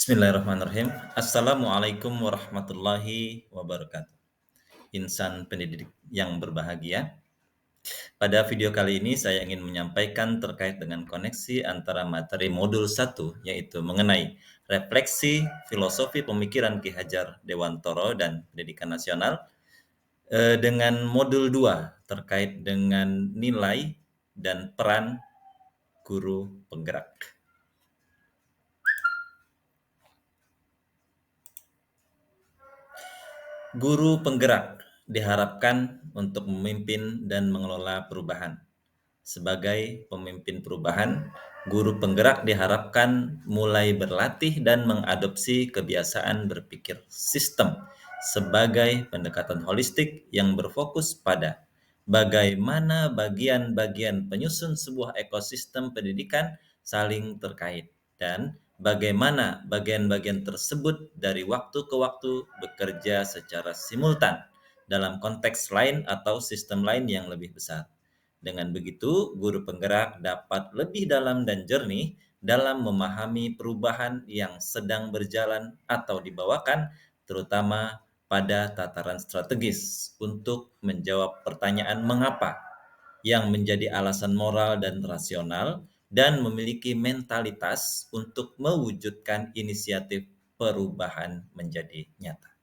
Bismillahirrahmanirrahim. Assalamualaikum warahmatullahi wabarakatuh. Insan pendidik yang berbahagia. Pada video kali ini saya ingin menyampaikan terkait dengan koneksi antara materi modul 1 yaitu mengenai refleksi filosofi pemikiran Ki Hajar Dewantoro dan Pendidikan Nasional dengan modul 2 terkait dengan nilai dan peran guru penggerak. Guru penggerak diharapkan untuk memimpin dan mengelola perubahan. Sebagai pemimpin perubahan, guru penggerak diharapkan mulai berlatih dan mengadopsi kebiasaan berpikir sistem sebagai pendekatan holistik yang berfokus pada bagaimana bagian-bagian penyusun sebuah ekosistem pendidikan saling terkait dan bagaimana bagian-bagian tersebut dari waktu ke waktu bekerja secara simultan dalam konteks lain atau sistem lain yang lebih besar. Dengan begitu, guru penggerak dapat lebih dalam dan jernih dalam memahami perubahan yang sedang berjalan atau dibawakan, terutama pada tataran strategis untuk menjawab pertanyaan mengapa yang menjadi alasan moral dan rasional dan memiliki mentalitas untuk mewujudkan inisiatif perubahan menjadi nyata.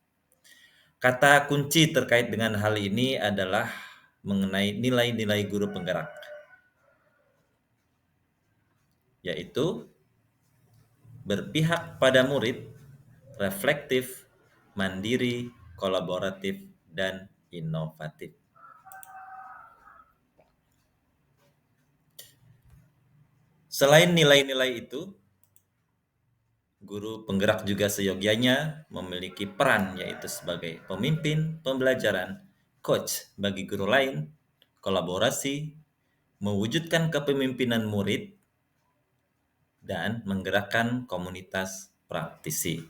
Kata kunci terkait dengan hal ini adalah mengenai nilai-nilai guru penggerak, yaitu berpihak pada murid, reflektif, mandiri, kolaboratif, dan inovatif. Selain nilai-nilai itu, guru penggerak juga seyogyanya memiliki peran yaitu sebagai pemimpin pembelajaran, coach bagi guru lain, kolaborasi, mewujudkan kepemimpinan murid, dan menggerakkan komunitas praktisi.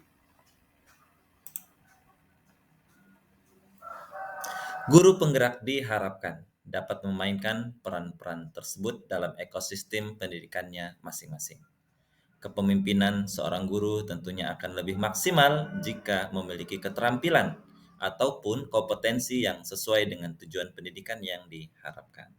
Guru penggerak diharapkan dapat memainkan peran-peran tersebut dalam ekosistem pendidikannya masing-masing. Kepemimpinan seorang guru tentunya akan lebih maksimal jika memiliki keterampilan ataupun kompetensi yang sesuai dengan tujuan pendidikan yang diharapkan.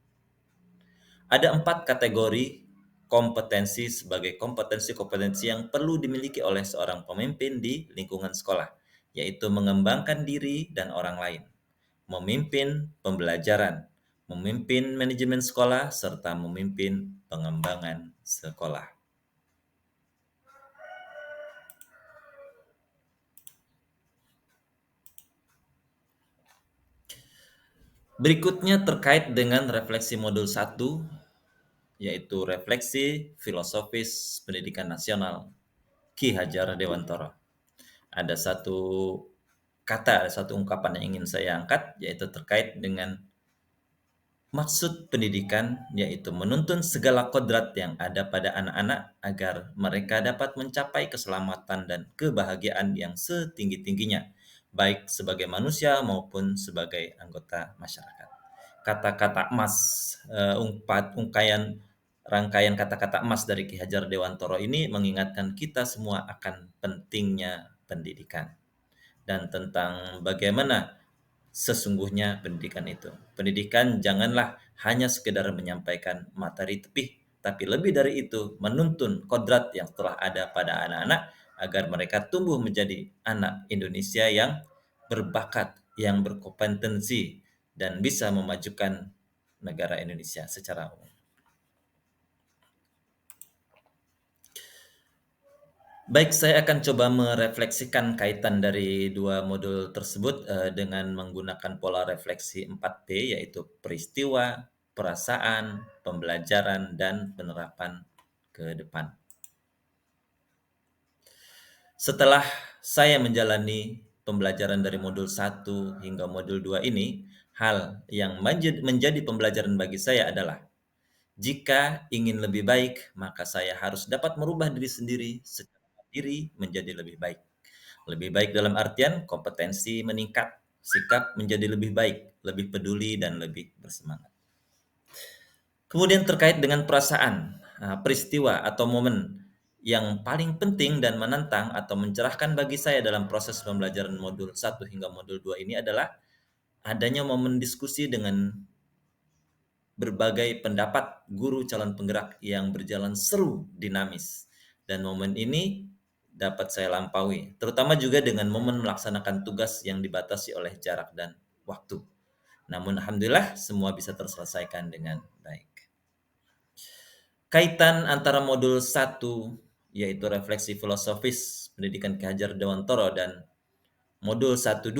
Ada 4 kategori kompetensi sebagai kompetensi-kompetensi yang perlu dimiliki oleh seorang pemimpin di lingkungan sekolah, yaitu mengembangkan diri dan orang lain, memimpin pembelajaran, memimpin manajemen sekolah, serta memimpin pengembangan sekolah. Berikutnya terkait dengan refleksi modul 1, yaitu refleksi filosofis pendidikan nasional Ki Hajar Dewantoro. Ada satu kata, ada satu ungkapan yang ingin saya angkat, yaitu terkait dengan maksud pendidikan, yaitu menuntun segala kodrat yang ada pada anak-anak agar mereka dapat mencapai keselamatan dan kebahagiaan yang setinggi-tingginya, baik sebagai manusia maupun sebagai anggota masyarakat. Kata-kata emas, rangkaian kata-kata emas dari Ki Hajar Dewantoro ini mengingatkan kita semua akan pentingnya pendidikan dan tentang bagaimana sesungguhnya pendidikan itu. Pendidikan janganlah hanya sekedar menyampaikan materi tepih, tapi lebih dari itu menuntun kodrat yang telah ada pada anak-anak agar mereka tumbuh menjadi anak Indonesia yang berbakat, yang berkompetensi, dan bisa memajukan negara Indonesia secara umum. Baik, saya akan coba merefleksikan kaitan dari dua modul tersebut dengan menggunakan pola refleksi 4P, yaitu peristiwa, perasaan, pembelajaran, dan penerapan ke depan. Setelah saya menjalani pembelajaran dari modul 1 hingga modul 2 ini, hal yang menjadi pembelajaran bagi saya adalah jika ingin lebih baik, maka saya harus dapat merubah diri sendiri secara mandiri menjadi lebih baik. Lebih baik dalam artian kompetensi meningkat, sikap menjadi lebih baik, lebih peduli, dan lebih bersemangat. Kemudian terkait dengan perasaan, peristiwa atau momen Yang paling penting dan menantang atau mencerahkan bagi saya dalam proses pembelajaran modul 1 hingga modul 2 ini adalah adanya momen diskusi dengan berbagai pendapat guru calon penggerak yang berjalan seru, dinamis. Dan momen ini dapat saya lampaui, terutama juga dengan momen melaksanakan tugas yang dibatasi oleh jarak dan waktu. Namun alhamdulillah semua bisa terselesaikan dengan baik. Kaitan antara modul 1 yaitu refleksi filosofis pendidikan Ki Hajar Dewantara dan modul 1-2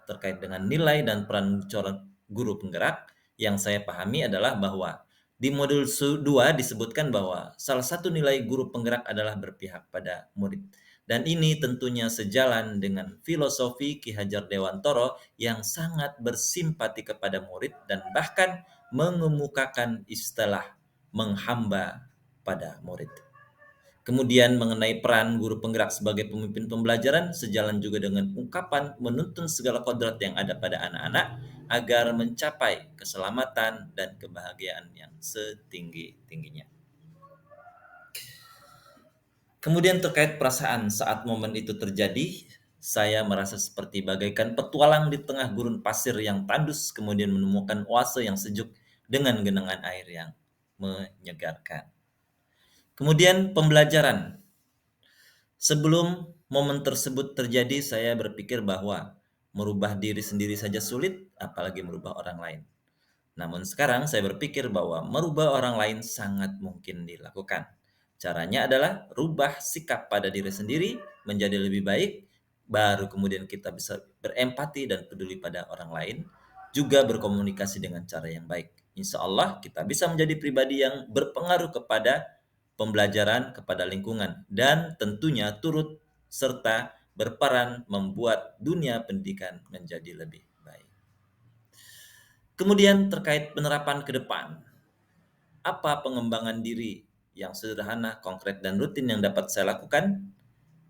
terkait dengan nilai dan peran seorang guru penggerak yang saya pahami adalah bahwa di modul 2 disebutkan bahwa salah satu nilai guru penggerak adalah berpihak pada murid. Dan ini tentunya sejalan dengan filosofi Ki Hajar Dewantara yang sangat bersimpati kepada murid dan bahkan mengemukakan istilah menghamba pada murid. Kemudian mengenai peran guru penggerak sebagai pemimpin pembelajaran sejalan juga dengan ungkapan menuntun segala kodrat yang ada pada anak-anak agar mencapai keselamatan dan kebahagiaan yang setinggi-tingginya. Kemudian terkait perasaan saat momen itu terjadi, saya merasa seperti bagaikan petualang di tengah gurun pasir yang tandus kemudian menemukan oase yang sejuk dengan genangan air yang menyegarkan. Kemudian pembelajaran. Sebelum momen tersebut terjadi, saya berpikir bahwa merubah diri sendiri saja sulit, apalagi merubah orang lain. Namun sekarang saya berpikir bahwa merubah orang lain sangat mungkin dilakukan. Caranya adalah rubah sikap pada diri sendiri menjadi lebih baik, baru kemudian kita bisa berempati dan peduli pada orang lain, juga berkomunikasi dengan cara yang baik. Insya Allah kita bisa menjadi pribadi yang berpengaruh kepada pembelajaran, kepada lingkungan, dan tentunya turut serta berperan membuat dunia pendidikan menjadi lebih baik. Kemudian terkait penerapan ke depan, apa pengembangan diri yang sederhana, konkret, dan rutin yang dapat saya lakukan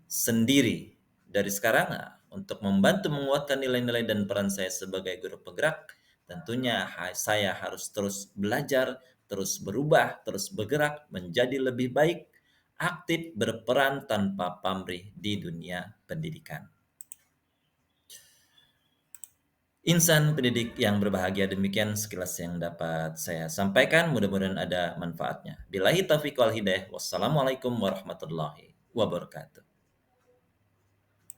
sendiri dari sekarang untuk membantu menguatkan nilai-nilai dan peran saya sebagai guru penggerak. Tentunya saya harus terus belajar, terus berubah, terus bergerak menjadi lebih baik, aktif berperan tanpa pamrih di dunia pendidikan. Insan pendidik yang berbahagia, demikian sekilas yang dapat saya sampaikan. Mudah-mudahan ada manfaatnya. Billahi taufiq wal hidayah. Wassalamualaikum warahmatullahi wabarakatuh.